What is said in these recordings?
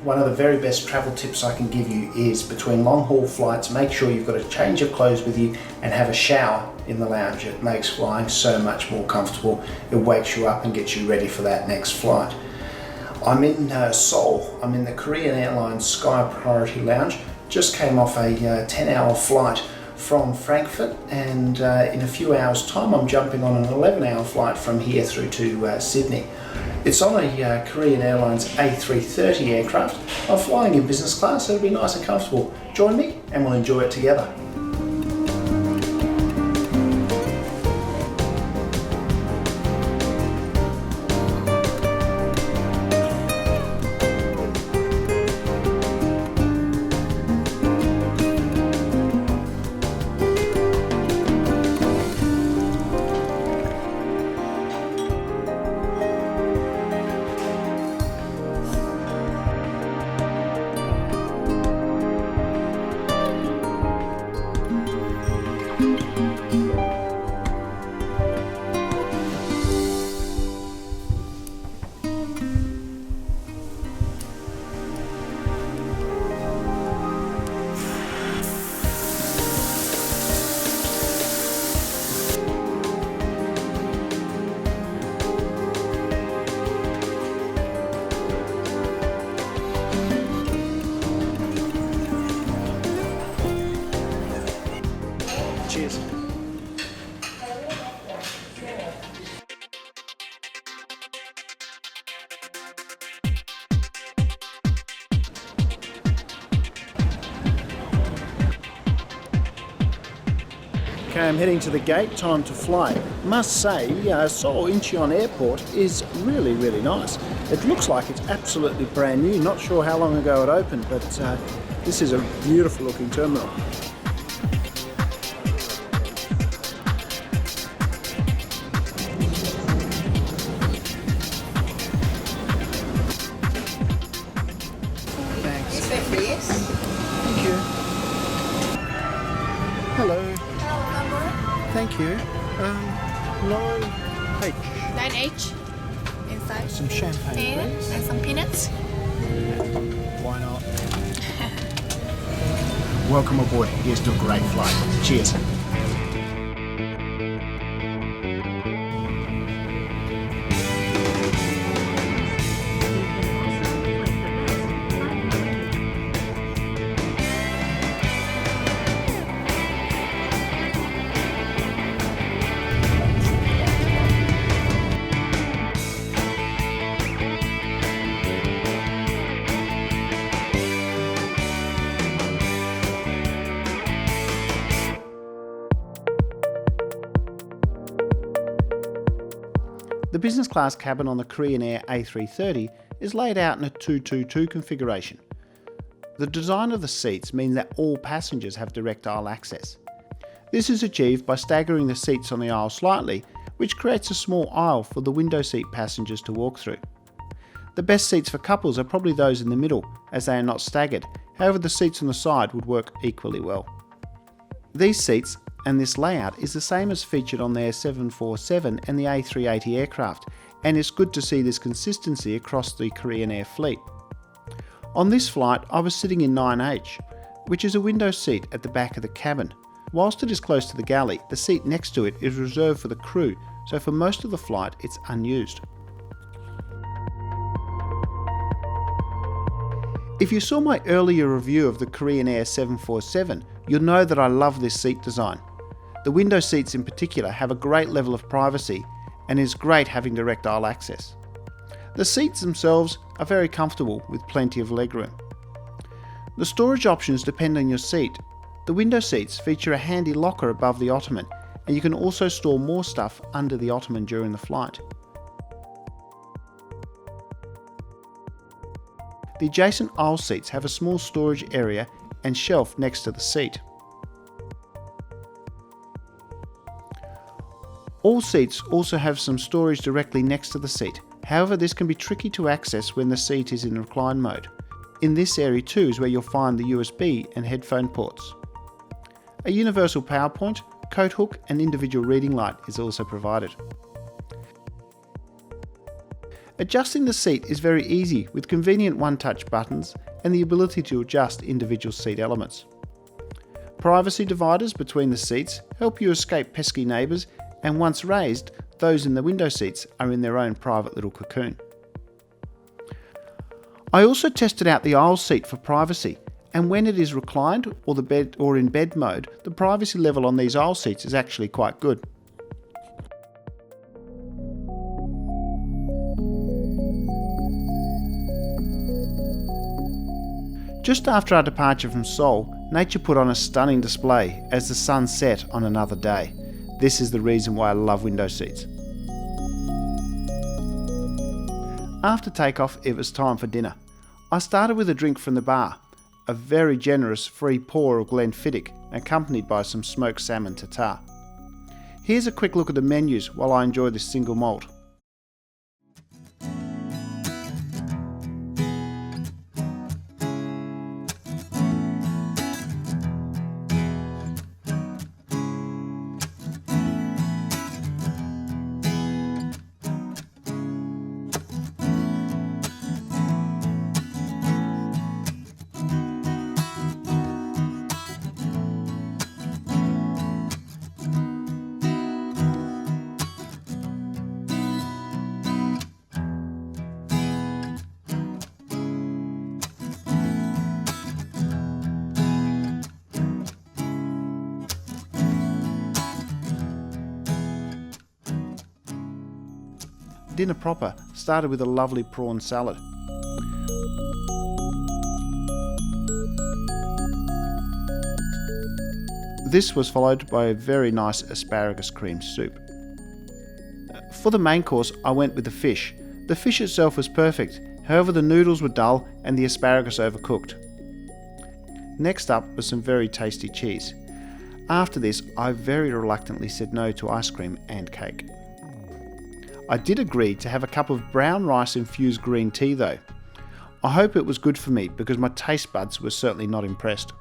one of the very best travel tips I can give you is between long haul flights, make sure you've got a change of clothes with you and have a shower in the lounge. It makes flying so much more comfortable. It wakes you up and gets you ready for that next flight. I'm in Seoul. I'm in the Korean Airlines Sky Priority Lounge. Just came off a 10-hour flight from Frankfurt, and in a few hours time I'm jumping on an 11-hour flight from here through to Sydney. It's on a Korean Airlines A330 aircraft. I'm flying in business class, so it'll be nice and comfortable. Join me and we'll enjoy it together. Cheers. Okay, I'm heading to the gate, time to fly. Must say, Seoul Incheon Airport is really, really nice. It looks like it's absolutely brand new. Not sure how long ago it opened, but this is a beautiful looking terminal. Thank you. Hello. Thank you. 9H. 9H inside. Some champagne, please. And some peanuts. Why not? Welcome aboard. Here's to a great flight. Cheers. The business class cabin on the Korean Air A330 is laid out in a 222 configuration. The design of the seats means that all passengers have direct aisle access. This is achieved by staggering the seats on the aisle slightly, which creates a small aisle for the window seat passengers to walk through. The best seats for couples are probably those in the middle, as they are not staggered. However, the seats on the side would work equally well. These seats and this layout is the same as featured on their 747 and the A380 aircraft, and it's good to see this consistency across the Korean Air fleet. On this flight I was sitting in 9H, which is a window seat at the back of the cabin. Whilst it is close to the galley, the seat next to it is reserved for the crew, so for most of the flight it's unused. If you saw my earlier review of the Korean Air 747, you'll know that I love this seat design. The window seats in particular have a great level of privacy and is great having direct aisle access. The seats themselves are very comfortable with plenty of legroom. The storage options depend on your seat. The window seats feature a handy locker above the ottoman, and you can also store more stuff under the ottoman during the flight. The adjacent aisle seats have a small storage area and shelf next to the seat. All seats also have some storage directly next to the seat. However, this can be tricky to access when the seat is in recline mode. In this area too is where you'll find the USB and headphone ports. A universal power point, coat hook and individual reading light is also provided. Adjusting the seat is very easy with convenient one-touch buttons and the ability to adjust individual seat elements. Privacy dividers between the seats help you escape pesky neighbours, and once raised, those in the window seats are in their own private little cocoon. I also tested out the aisle seat for privacy, and when it is reclined or in bed mode, the privacy level on these aisle seats is actually quite good. Just after our departure from Seoul, nature put on a stunning display as the sun set on another day. This is the reason why I love window seats. After takeoff, it was time for dinner. I started with a drink from the bar, a very generous free pour of Glenfiddich, accompanied by some smoked salmon tartare. Here's a quick look at the menus while I enjoy this single malt. Dinner proper started with a lovely prawn salad. This was followed by a very nice asparagus cream soup. For the main course, I went with the fish. The fish itself was perfect, however the noodles were dull and the asparagus overcooked. Next up was some very tasty cheese. After this, I very reluctantly said no to ice cream and cake. I did agree to have a cup of brown rice infused green tea though. I hope it was good for me because my taste buds were certainly not impressed.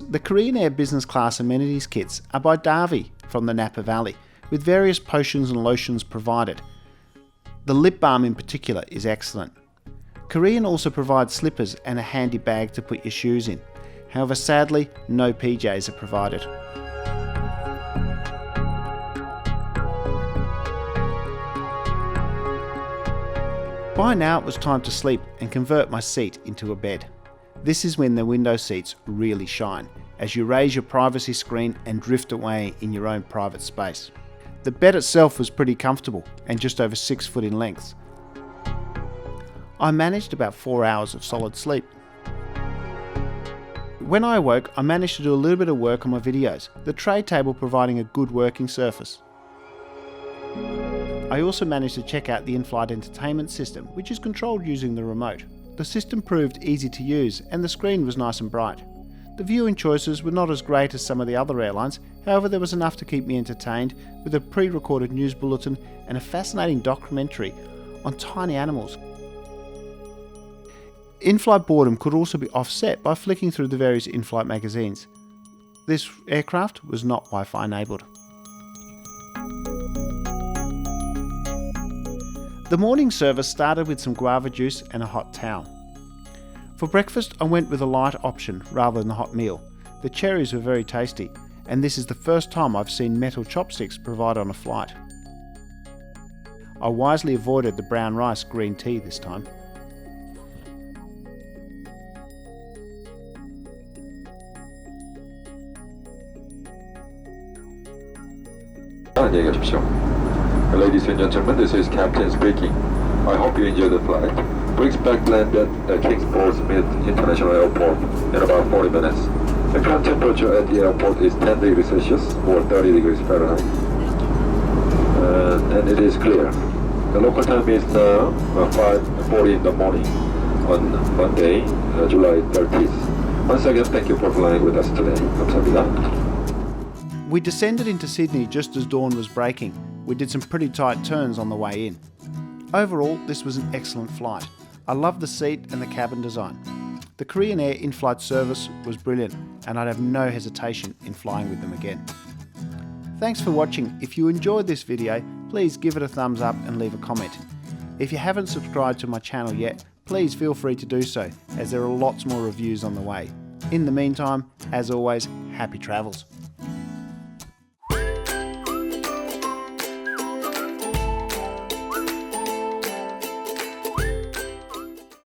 The Korean Air Business Class amenities kits are by Davy from the Napa Valley, with various potions and lotions provided. The lip balm in particular is excellent. Korean also provides slippers and a handy bag to put your shoes in. However, sadly, no PJs are provided. By now it was time to sleep and convert my seat into a bed. This is when the window seats really shine, as you raise your privacy screen and drift away in your own private space. The bed itself was pretty comfortable and just over 6 foot in length. I managed about 4 hours of solid sleep. When I awoke, I managed to do a little bit of work on my videos, the tray table providing a good working surface. I also managed to check out the in-flight entertainment system, which is controlled using the remote. The system proved easy to use and the screen was nice and bright. The viewing choices were not as great as some of the other airlines, however there was enough to keep me entertained with a pre-recorded news bulletin and a fascinating documentary on tiny animals. In-flight boredom could also be offset by flicking through the various in-flight magazines. This aircraft was not Wi-Fi enabled. The morning service started with some guava juice and a hot towel. For breakfast, I went with a light option rather than a hot meal. The cherries were very tasty, and this is the first time I've seen metal chopsticks provided on a flight. I wisely avoided the brown rice green tea this time. 안녕히 가십시오. Ladies and gentlemen, this is Captain speaking. I hope you enjoy the flight. We expect to land at Kingsport Smith International Airport in about 40 minutes. The current temperature at the airport is 10 degrees Celsius or 30 degrees Fahrenheit. And it is clear. The local time is now 5:40 in the morning on Monday, July 30th. Once again, thank you for flying with us today. 감사합니다. We descended into Sydney just as dawn was breaking. We did some pretty tight turns on the way in. Overall, this was an excellent flight. I loved the seat and the cabin design. The Korean Air in-flight service was brilliant, and I'd have no hesitation in flying with them again. Thanks for watching. If you enjoyed this video, please give it a thumbs up and leave a comment. If you haven't subscribed to my channel yet, please feel free to do so, as there are lots more reviews on the way. In the meantime, as always, happy travels.